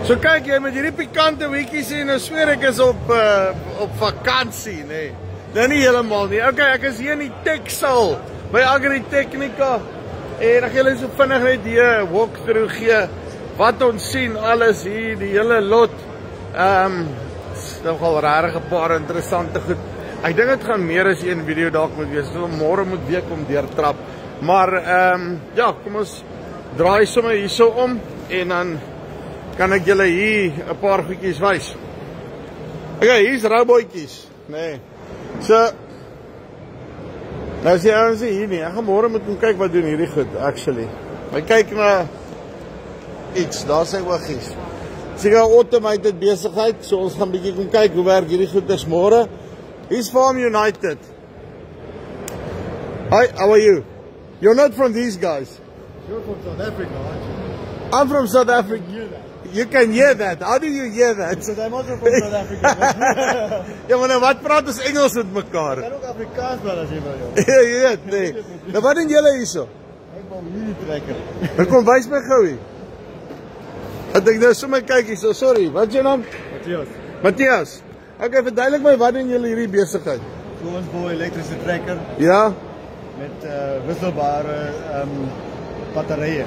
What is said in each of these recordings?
So kyk jy met hierdie pikante weekie sê, nou sweer ek is op vakansie, nee. Nou nie helemaal nie. Okay, ek is hier in die Texel by Agritechnica en ek julle so vinnig net hier walkthrough gee wat ons sien alles hier, die hele lot. Nogal rarig 'n paar interessante goed. Ek dink dit gaan meer as een video dalk moet wees. So môre moet week om deurtrap. Maar ja, kom ons draai sommer hierso om en dan kan ek julle hier 'n paar goedjies wys. Okay, hier's robotjies, nee. So nou is die ouens hier nie. Ek gaan môre moet kom kyk wat doen hierdie goed actually. My kyk na iets, daar sy oogies. Seker automated besigheid, so ons gaan bietjie kom kyk hoe werk hierdie goed is môre. Hier's Farm United. Hi, how are you? You're not from these guys. You're from South Africa, aren't you? I'm from South Africa. You can hear that. How do you hear that? Because I'm also from South Africa. Ja, maar nou wat praat ons Engels met mekaar? Ek kan ook Afrikaans praat as jy wil, joh. Ja, jy weet, nee. Nou wat doen julle hierso? Ek wil hierdie trekker. Nou kom wys my gou hier. Dat ek nou sommer kyk hierso. Sorry, wat is jou naam? Matthias. Matthias. Okay, verduidelik my wat doen julle hierdie besigheid? So ons bou elektrische trekker Ja. met wisselbare batterye.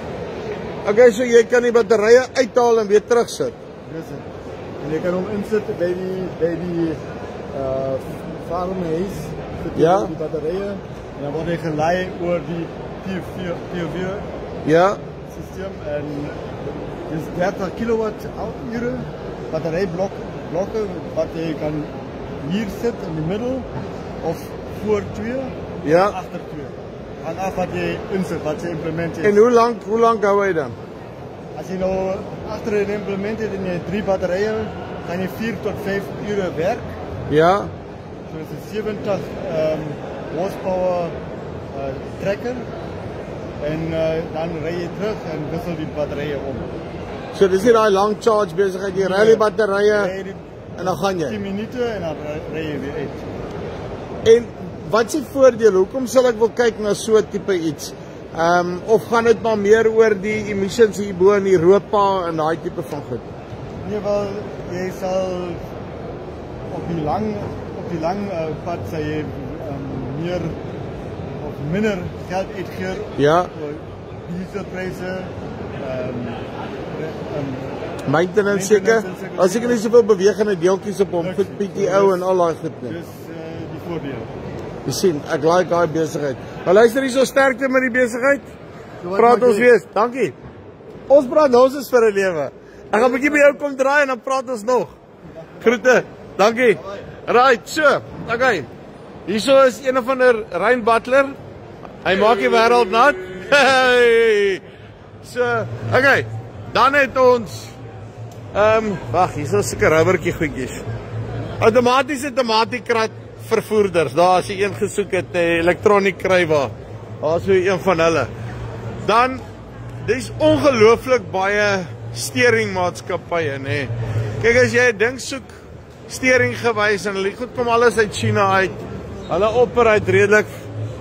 Okay, so jy kan die batterye uithaal en weer terugsit. Dis dit. En jy kan hom insit by die farmhuis vir die batterye en dan word hy gelei oor die PV Ja. systeem en dis 30 kWh batteryblokke wat jy kan hier sit in die middel of voor 2 Ja. agter 2. Hang af wat jy insit, wat jy implement is. En hoe lank hou hy dan? As jy nou agter 'n implement het en jy 3 batterye, gaan jy 4 tot 5 ure werk. Ja. So dit is 70 horsepower trekker en dan ry jy terug en wissel die batterye om. So dis nie daai lang charge besigheid, jy ry die batterye en dan gaan jy. 10 minute en dan ry jy weer uit. En wat is die voordeel? Hoekom sal ek wil kyk na so tipe iets? Of gaan dit maar meer oor die emissions hierbo in Europa en daai tipe van goed? Nee, wel jy sal op die lang pad sal jy meer of minder geld uitgee. Ja. Dieselpryse, maintenance seker. As ek nie soveel bewegende deeltjies op hom, goed PTO en al daai goed nie. Dis die voordeel. Jy sien, ek like daai besigheid. Maar luister hier, so sterkte met die besigheid. Praat ons weer. Dankie. Ons praat nou soos vir 'n lewe. Ek gaan 'n bietjie by jou kom draai en dan praat ons nog. Groete. Dankie. Right, so. Okay. Hierso is een of ander Ryan Butler. Hy maak die wêreld nat. Hey. So, okay. Dan het ons wag, hierso seker rubbertjie goedjies. Outomatiese tomatiekrat vervoerders. Daar as jy een gesoek het, elektroniek krywa. Daar's so een van hulle. Dan dis ongelooflik baie steringmaatskappye, nê. Kyk as jy 'n ding soek, stering gewys en hulle goed kom alles uit China uit. Hulle operate redelik.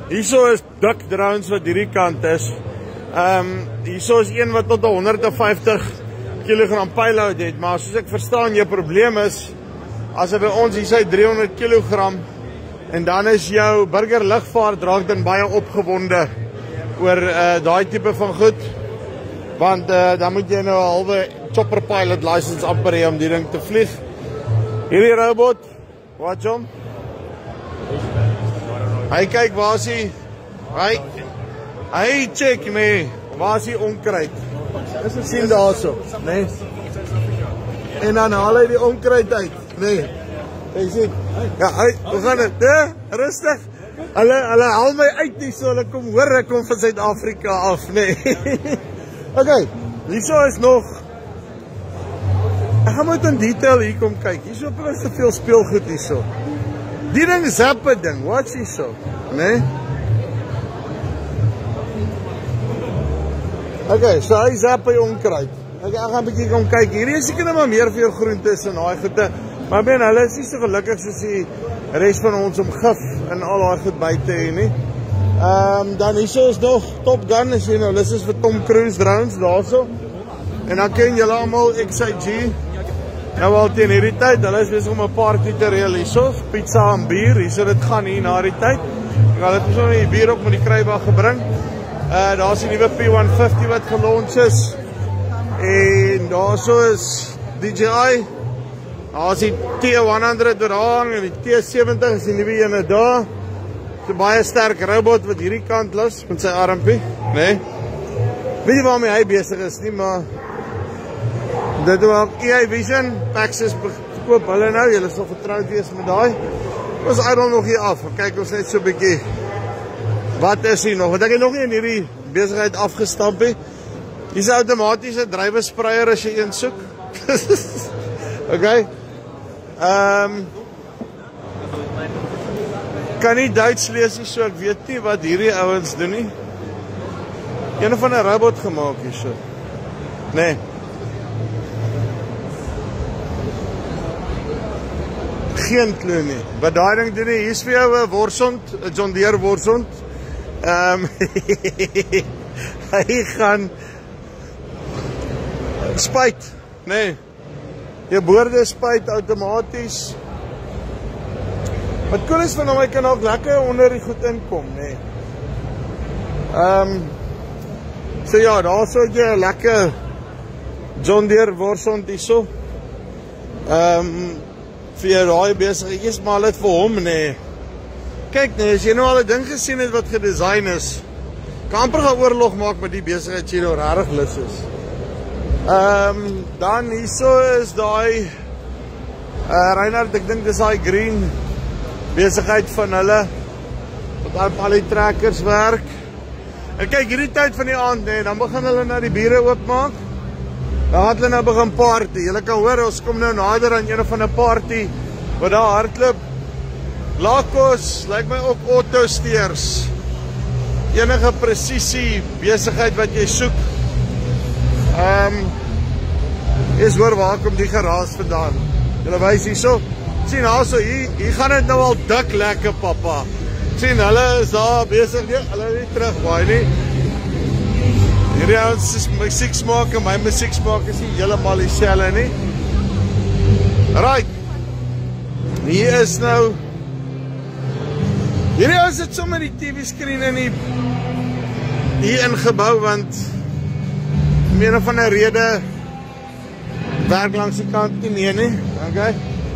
Hierso is dik drones wat hierdie kant is. Hierso is een wat tot 150 kg payload het, maar soos ek verstaan jou probleem is as hy by ons hier sy 300 kg en dan is jou burgerlugvaart draak dan baie opgewonde oor daai tipe van goed. Want dan moet jy nou 'n halwe chopper pilot license amper hê om die ding te vlieg. Hierdie robot, watch hom. Hy kyk waar is hy? Hy check nee, waar is die onkruid? Sien daarso, nee. En dan haal hy die onkruid uit, nee. Jy sien. Ja, hoe gaan dit? Rustig. Hulle haal my uit nie, so hulle kom hoor ek kom van Suid-Afrika af, nee. Okay, hierso is nog. Ek gaan moet in detail hier kom kyk. Hierso is te veel speelgoed hierso. Die ding zap ding, watch hierso, nee. Okay, so hy zap hy onkruid. Ek gaan 'n bietjie kom kyk. Hierdie is seker net maar meer vir jou groentes en daai goede. Maar ben, hulle is nie so gelukkig soos die res van ons om gif en al daai goed by te hê nie. Dan hierso is nog Top Gun, as jy nou lus is vir Tom Cruise drones daarso. En dan ken julle almal XIG. Nou al teen hierdie tyd, hulle is besig om 'n party te reël hierso, pizza en bier, hierso dit gaan hier na die tyd. Ek het net so die bier op met die krybag gebring. Daar's die nuwe P150 wat gelaunch is. En daarso is DJI. Daar's die T100 wat hang en die T70 is die nuwe ene daar. 'n baie sterk robot wat hierdie kant los met sy armpie, nee. Weet jy waarmee hy besig is nie, maar dit ook AI Vision, Paxos koop hulle nou, julle sal vertroud wees met daai. Ons uitrol nog hier af, kyk ons net so 'n bietjie. Wat is hier nog? Want ek het nog nie in hierdie besigheid afgestamp nie. Hier's 'n outomatiese drywerspreier as jy een soek. Okay. Kan nie Duits lees nie, so ek weet nie wat hierdie ouens doen nie. Een van 'n robot gemaak hierso. Nee. Geen klou nie. Wat daai ding doen nie, hier's vir jou 'n worshond, 'n John Deere worshond. Hy gaan spuit, nee. Jou boorde spuit outomaties. Wat cool is van hom, hy kan ook lekker onder die goed inkom, nee. So ja, daar sou jy 'n lekker John Deere worshond hierso. Vir jou raai besig, is maar dit vir hom, nee. Kyk nee, as jy nou al 'n ding gesien het wat gedesign is, kan amper gaan oorlog maak met die besigheid jy nou regtig lus is. Dan hierso is daai Reinhard, ek dink dis daai green besigheid van hulle wat al die trekkers werk. En kyk, hierdie tyd van die aand, nee, dan begin hulle nou die biere oopmaak. Dan gaan hulle nou begin party. Julle kan hoor, ons kom nou nader aan een van 'n party wat daar hardloop. Lakos, lyk my ook autosteers. Enige presisie besigheid wat jy soek. Is hoor waar kom die geraas vandaan. Julle wys hierso. Sien also hier gaan dit nou al dik lekker pappa. Sien hulle is daar besig, nee, hulle is nie terug baie nie. Hierdie ouens is musiek smaak en my musiek smaak is nie heeltemal dieselfde nie. Right. Hier is nou hierdie ouens het sommer die TV-skreen in hier ingebou want om een van 'n rede werk langs die kant nie meer nie. Okay.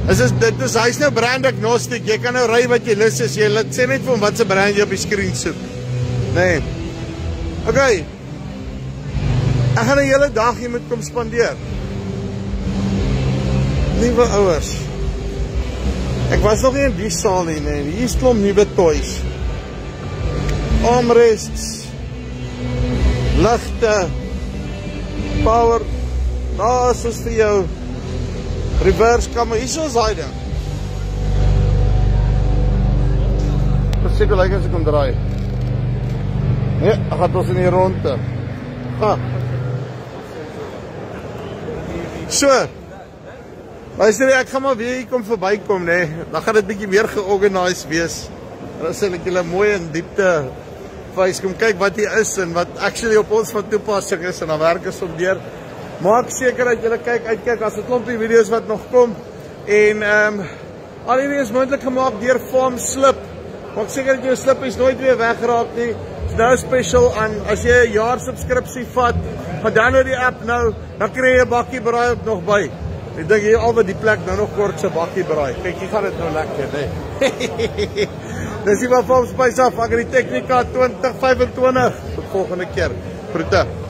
Hy's nou brand agnostic, jy kan nou ry wat jy lus is, jy sê net vir hom wat se brand jy op die skreen soek. Nee. Okay. Ek gaan 'n hele dag hier moet kom spandeer. Liewe ouers. Ek was nog nie in die saal nie, nee. Hier is klomp nuwe toys. Armrests. Ligte. Power. Daar is vir jou reverse camera. Hier is daai ding. Seker lyk as ek kom draai. Nee, ek gaan ons in die ronde. So. Luister, ek gaan maar weer hier kom verbykom, nee. Dan gaan dit bietjie meer georganiseerd wees. Dan sal ek julle mooi in diepte wys kom kyk wat hier is en wat actually op ons van toepassing is en dan werk ons op deur. Maak seker dat julle uitkyk as 'n klompie video's wat nog kom. En al hierdie is moontlik gemaak deur Farm Slip. Maak seker dat jou slippies nooit weer wegraak nie. Dis nou special aan as jy 'n jaar subskripsie vat, maar download die app nou, dan kry jy 'n bakkie braai op nog by. Ek dink hier al wat die plek nou nog kort se bakkie braai. Kyk, hier gaan dit nou lekker, nee. Dis hier van Farm Spice af, Agritechnica 2025. Tot volgende keer. Groete.